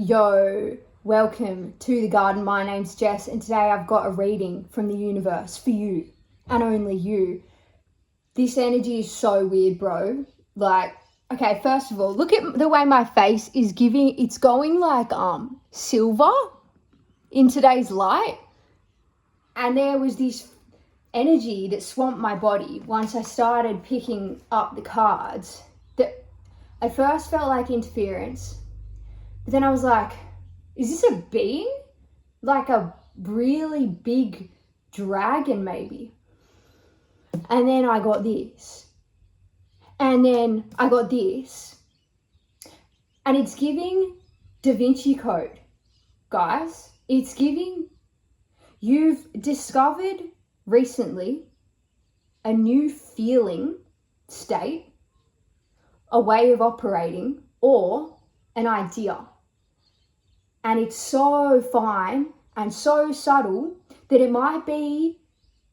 Yo, welcome to the garden. My name's Jess, and today I've got a reading from the universe for you and only you. This energy is so weird, bro. Like, okay, first of all, look at the way my face is giving. It's going like silver in today's light, and there was this energy that swamped my body once I started picking up the cards that at first felt like interference. But then I was like, is this a being? Like a really big dragon maybe? And then I got this. And then I got this. And it's giving davinci Code, guys. It's giving, you've discovered recently a new feeling state, a way of operating, or an idea. And it's so fine and so subtle that it might be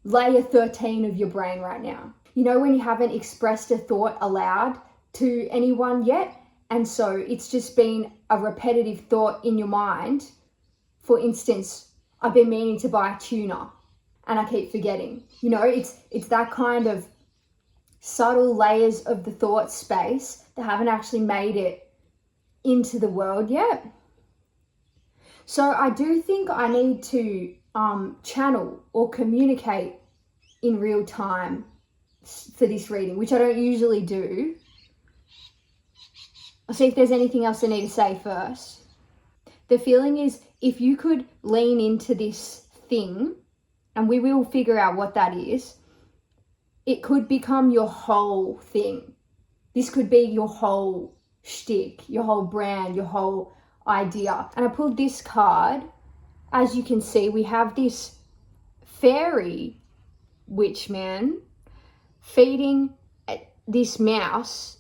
layer 13 of your brain right now. You know, when you haven't expressed a thought aloud to anyone yet, and so it's just been a repetitive thought in your mind. For instance, I've been meaning to buy tuna and I keep forgetting. You know, it's that kind of subtle layers of the thought space that haven't actually made it into the world yet. So I do think I need to channel or communicate in real time for this reading, which I don't usually do. I'll see if there's anything else I need to say first. The feeling is, if you could lean into this thing, and we will figure out what that is, it could become your whole thing. This could be your whole shtick, your whole brand, your whole idea. And I pulled this card. As you can see, we have this fairy witch man feeding this mouse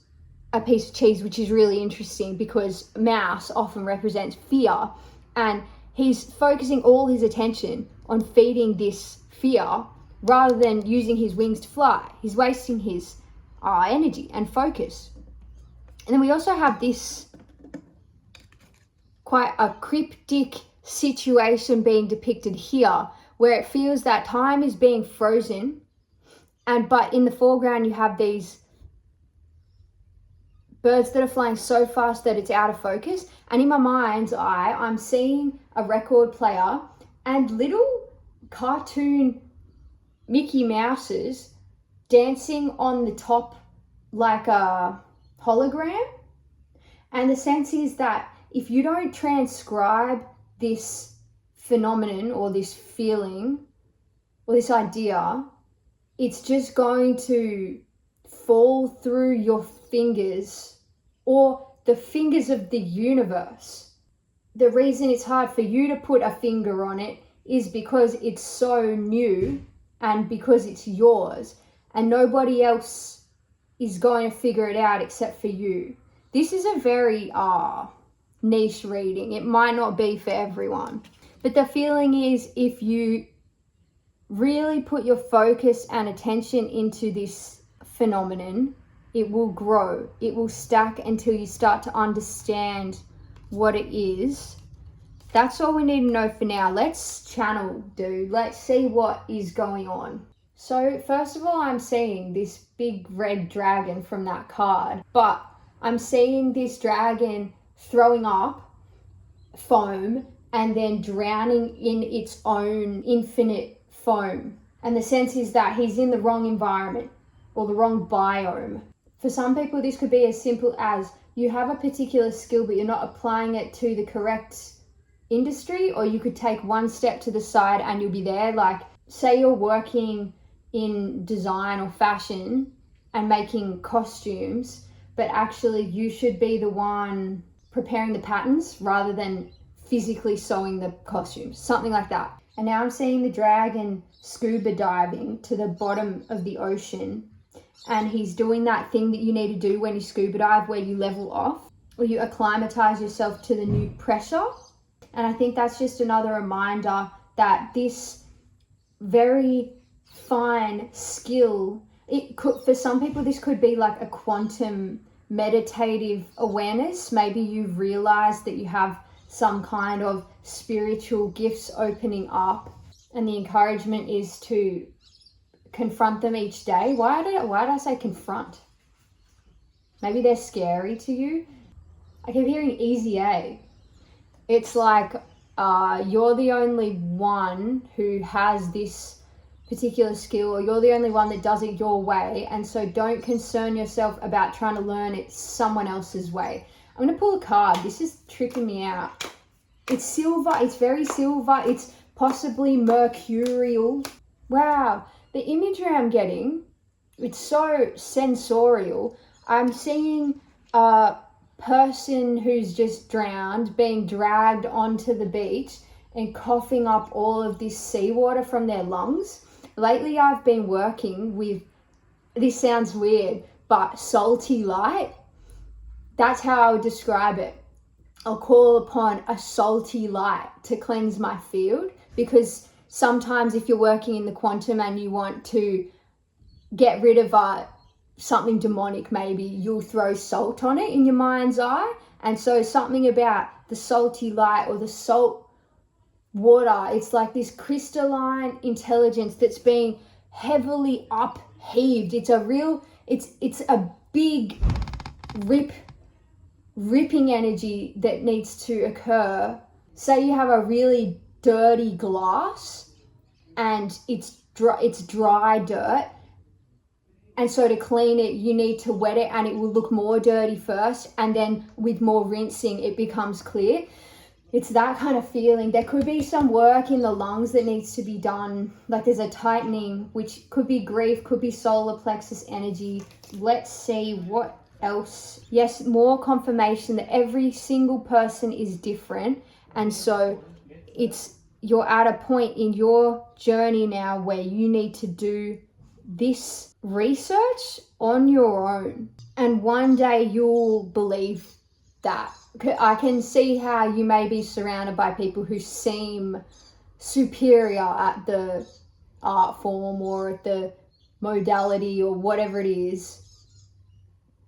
a piece of cheese, which is really interesting because mouse often represents fear, and he's focusing all his attention on feeding this fear rather than using his wings to fly. He's wasting his energy and focus. And then we also have this quite a cryptic situation being depicted here, where it feels that time is being frozen, but in the foreground you have these birds that are flying so fast that it's out of focus. And in my mind's eye, I'm seeing a record player and little cartoon Mickey Mouses dancing on the top like a hologram. And the sense is that if you don't transcribe this phenomenon or this feeling or this idea, it's just going to fall through your fingers or the fingers of the universe. The reason it's hard for you to put a finger on it is because it's so new and because it's yours, and nobody else is going to figure it out except for you. This is a very niche reading. It might not be for everyone, but the feeling is, if you really put your focus and attention into this phenomenon, it will grow. It will stack until you start to understand what it is. That's all we need to know for now. Let's channel, dude. Let's see what is going on. So first of all, I'm seeing this big red dragon from that card, but I'm seeing this dragon throwing up foam and then drowning in its own infinite foam. And the sense is that he's in the wrong environment or the wrong biome. For some people, this could be as simple as you have a particular skill, but you're not applying it to the correct industry, or you could take one step to the side and you'll be there. Like, say you're working in design or fashion and making costumes, but actually you should be the one preparing the patterns rather than physically sewing the costumes, something like that. And now I'm seeing the dragon scuba diving to the bottom of the ocean, and he's doing that thing that you need to do when you scuba dive, where you level off or you acclimatize yourself to the new pressure. And I think that's just another reminder that this very fine skill, it could, for some people, this could be like a quantum meditative awareness. Maybe you've realized that you have some kind of spiritual gifts opening up, and the encouragement is to confront them each day. Why did I say confront? Maybe they're scary to you. I keep hearing easy A. It's like you're the only one who has this particular skill, or you're the only one that does it your way, and so don't concern yourself about trying to learn it someone else's way. I'm going to pull a card. This is tripping me out. It's silver. It's very silver. It's possibly mercurial. Wow. The imagery I'm getting, it's so sensorial. I'm seeing a person who's just drowned being dragged onto the beach and coughing up all of this seawater from their lungs. Lately, I've been working with, this sounds weird, but salty light. That's how I would describe it. I'll call upon a salty light to cleanse my field, because sometimes if you're working in the quantum and you want to get rid of something demonic, maybe you'll throw salt on it in your mind's eye. And so something about the salty light or the salt water, it's like this crystalline intelligence that's being heavily upheaved. It's a big ripping energy that needs to occur. Say you have a really dirty glass and it's dry dirt, and so to clean it you need to wet it, and it will look more dirty first, and then with more rinsing it becomes clear. It's that kind of feeling. There could be some work in the lungs that needs to be done. Like there's a tightening, which could be grief, could be solar plexus energy. Let's see what else. Yes, more confirmation that every single person is different. And so you're at a point in your journey now where you need to do this research on your own. And one day you'll believe that. I can see how you may be surrounded by people who seem superior at the art form or at the modality or whatever it is.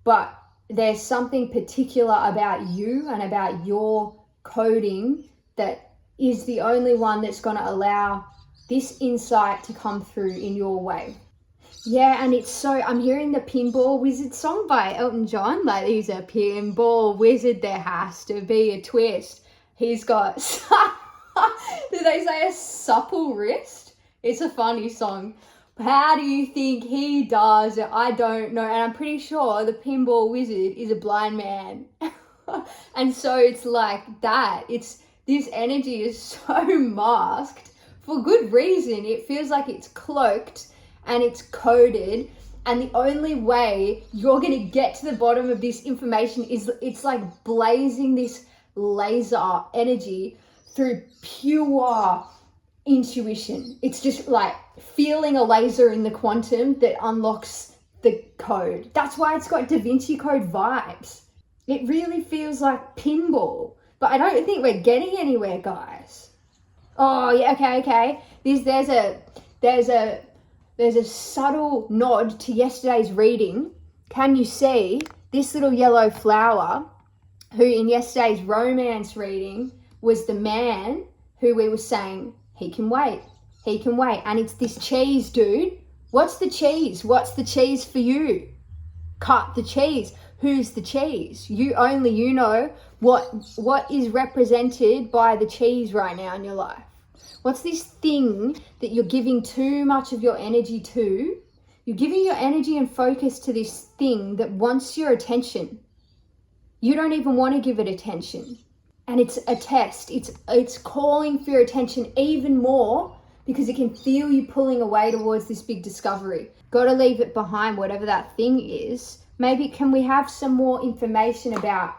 But there's something particular about you and about your coding that is the only one that's going to allow this insight to come through in your way. Yeah, and I'm hearing the Pinball Wizard song by Elton John. Like, he's a pinball wizard, there has to be a twist. He's got, did they say a supple wrist? It's a funny song. How do you think he does it? I don't know. And I'm pretty sure the Pinball Wizard is a blind man. And so it's like that. This energy is so masked for good reason. It feels like it's cloaked and it's coded, and the only way you're going to get to the bottom of this information is it's like blazing this laser energy through pure intuition. It's just like feeling a laser in the quantum that unlocks the code. That's why it's got davinci Code vibes. It really feels like pinball, but I don't think we're getting anywhere, guys. Oh yeah, okay. There's a subtle nod to yesterday's reading. Can you see this little yellow flower, who in yesterday's romance reading was the man who we were saying, he can wait. And it's this cheese, dude. What's the cheese? What's the cheese for you? Cut the cheese. Who's the cheese? You know what is represented by the cheese right now in your life. What's this thing that you're giving too much of your energy to? You're giving your energy and focus to this thing that wants your attention. You don't even want to give it attention. And it's a test. It's calling for your attention even more because it can feel you pulling away towards this big discovery. Got to leave it behind, whatever that thing is. Maybe can we have some more information about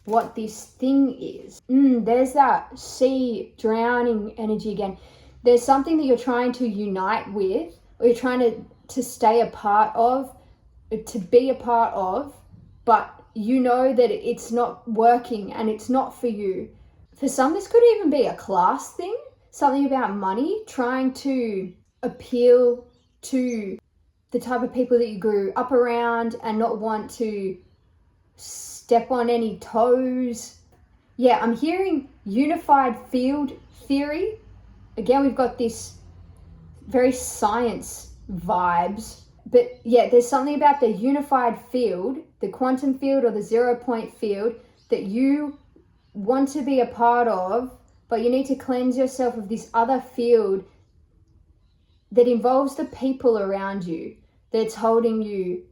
what this thing is? There's that sea drowning energy again. There's something that you're trying to unite with, or you're trying to stay a part of, to be a part of, but you know that it's not working and it's not for you. For some, this could even be a class thing, something about money, trying to appeal to the type of people that you grew up around and not want to step on any toes. Yeah, I'm hearing unified field theory. Again, we've got this very science vibes. But yeah, there's something about the unified field, the quantum field or the 0 point field that you want to be a part of, but you need to cleanse yourself of this other field that involves the people around you, that's holding you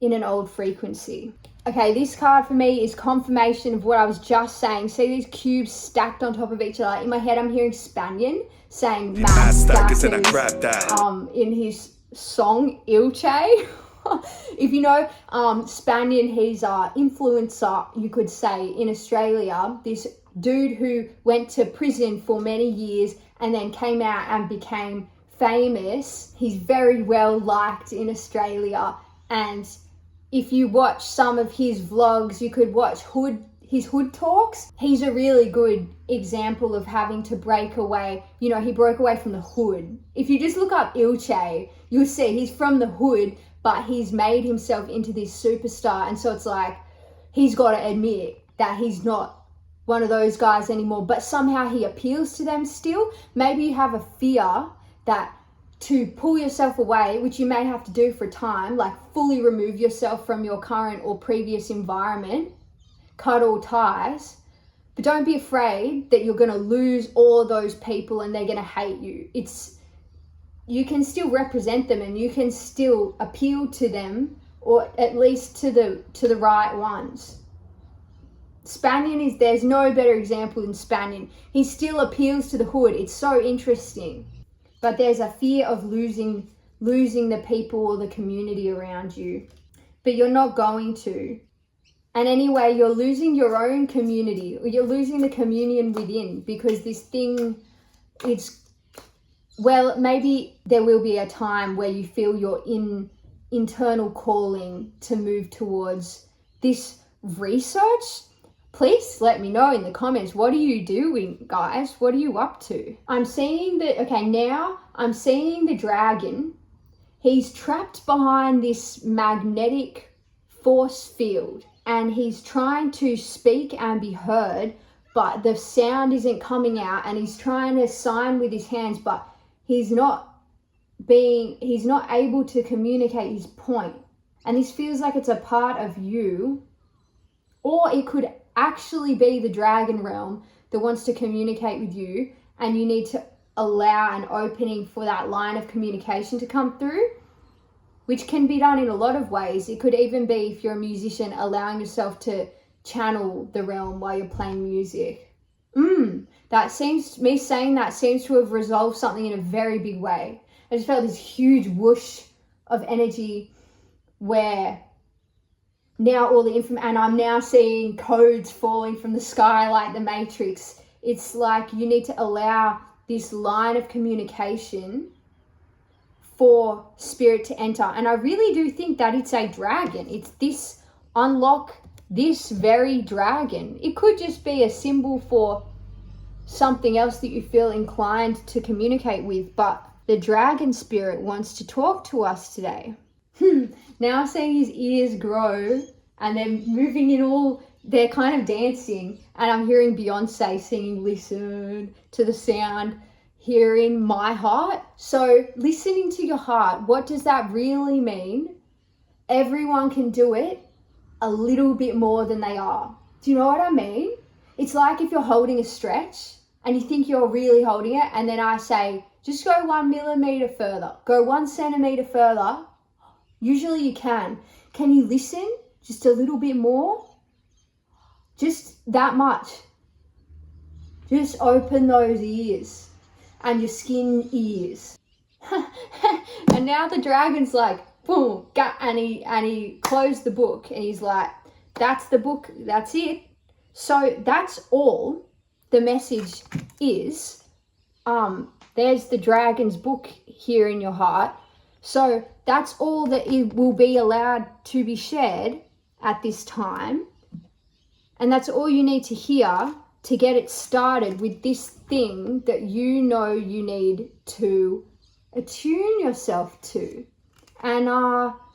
in an old frequency. Okay, this card for me is confirmation of what I was just saying. See these cubes stacked on top of each other? In my head, I'm hearing Spanian saying in his song Ilche. If you know Spanian, he's an influencer, you could say, in Australia. This dude who went to prison for many years and then came out and became famous. He's very well liked in Australia, and if you watch some of his vlogs, you could watch his hood talks. He's a really good example of having to break away. You know, he broke away from the hood. If you just look up Ilche, you'll see he's from the hood, but he's made himself into this superstar. And so it's like, he's got to admit that he's not one of those guys anymore, but somehow he appeals to them still. Maybe you have a fear that to pull yourself away, which you may have to do for a time, like fully remove yourself from your current or previous environment, cut all ties, but don't be afraid that you're going to lose all of those people and they're going to hate you. You can still represent them and you can still appeal to them, or at least to the right ones. Spanian there's no better example than Spanian. He still appeals to the hood. It's so interesting. But there's a fear of losing the people or the community around you. But you're not going to. And anyway, you're losing your own community, or you're losing the communion within, because this thing, maybe there will be a time where you feel your internal calling to move towards this research. Please let me know in the comments, what are you doing, guys? What are you up to? I'm seeing I'm seeing the dragon. He's trapped behind this magnetic force field and he's trying to speak and be heard, but the sound isn't coming out, and he's trying to sign with his hands, but he's not able to communicate his point. And this feels like it's a part of you, or it could actually be the dragon realm that wants to communicate with you, and you need to allow an opening for that line of communication to come through, which can be done in a lot of ways. It could even be, if you're a musician, allowing yourself to channel the realm while you're playing music. Saying that seems to have resolved something in a very big way. I just felt this huge whoosh of energy where now all the information, and I'm now seeing codes falling from the sky like the Matrix. It's like you need to allow this line of communication for spirit to enter. And I really do think that it's a dragon. It's this, unlock this very dragon. It could just be a symbol for something else that you feel inclined to communicate with, but the dragon spirit wants to talk to us today. Now I'm seeing his ears grow and they're moving they're kind of dancing, and I'm hearing Beyonce singing "Listen to the Sound," hearing my heart. So listening to your heart, what does that really mean? Everyone can do it a little bit more than they are. Do you know what I mean? It's like if you're holding a stretch and you think you're really holding it, and then I say, just go 1 millimeter further, go 1 centimeter further. Usually you can. Can you listen just a little bit more? Just that much. Just open those ears and your skin ears. And now the dragon's like, boom, and he closed the book and he's like, that's the book, that's it. So that's all the message is. There's the dragon's book here in your heart. So that's all that it will be allowed to be shared at this time. And that's all you need to hear to get it started with this thing that you know you need to attune yourself to. And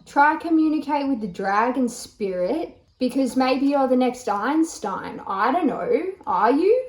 try communicate with the dragon spirit because maybe you're the next Einstein. I don't know. Are you?